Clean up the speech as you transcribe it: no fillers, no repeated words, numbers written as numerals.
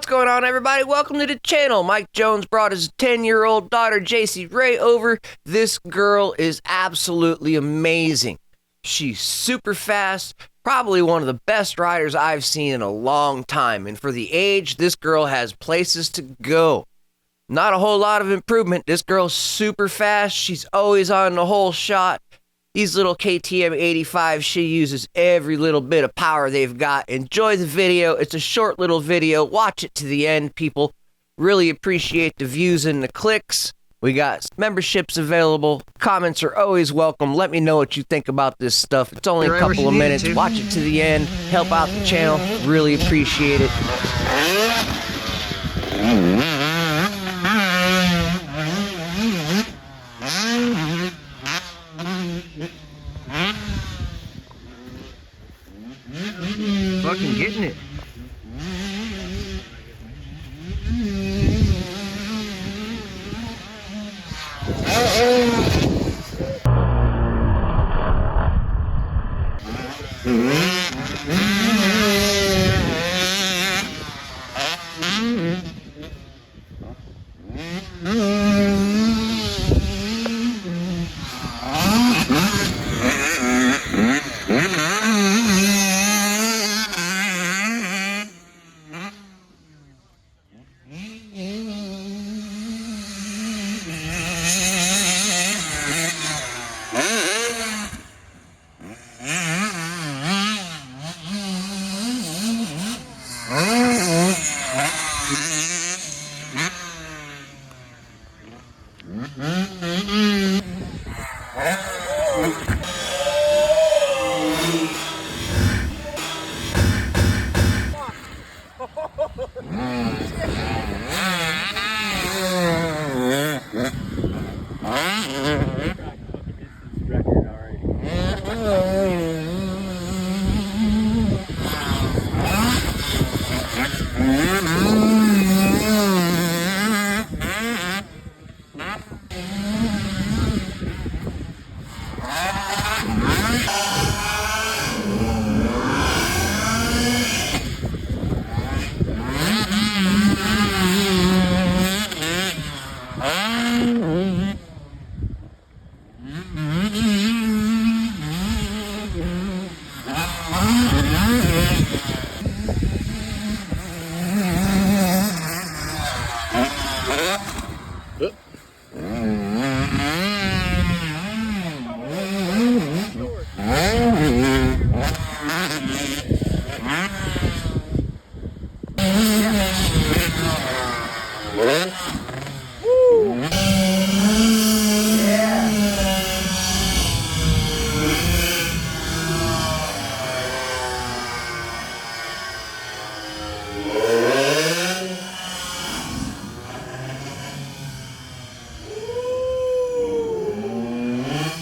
What's going on, everybody? Welcome to the channel. Mike Jones brought his 10-year-old daughter, Jasey Rae, over. This girl is absolutely amazing. She's super fast, probably one of the best riders I've seen in a long time. And for the age, this girl has places to go. Not a whole lot of improvement. This girl's super fast. She's always on the whole shot. These little KTM 85, she uses every little bit of power they've got. Enjoy the video. It's a short little video. Watch it to the end, people. Really appreciate the views and the clicks. We got memberships available. Comments are always welcome. Let me know what you think about this stuff. It's only a couple of minutes. Watch it to the end. Help out the channel. Really appreciate it. Fucking getting it.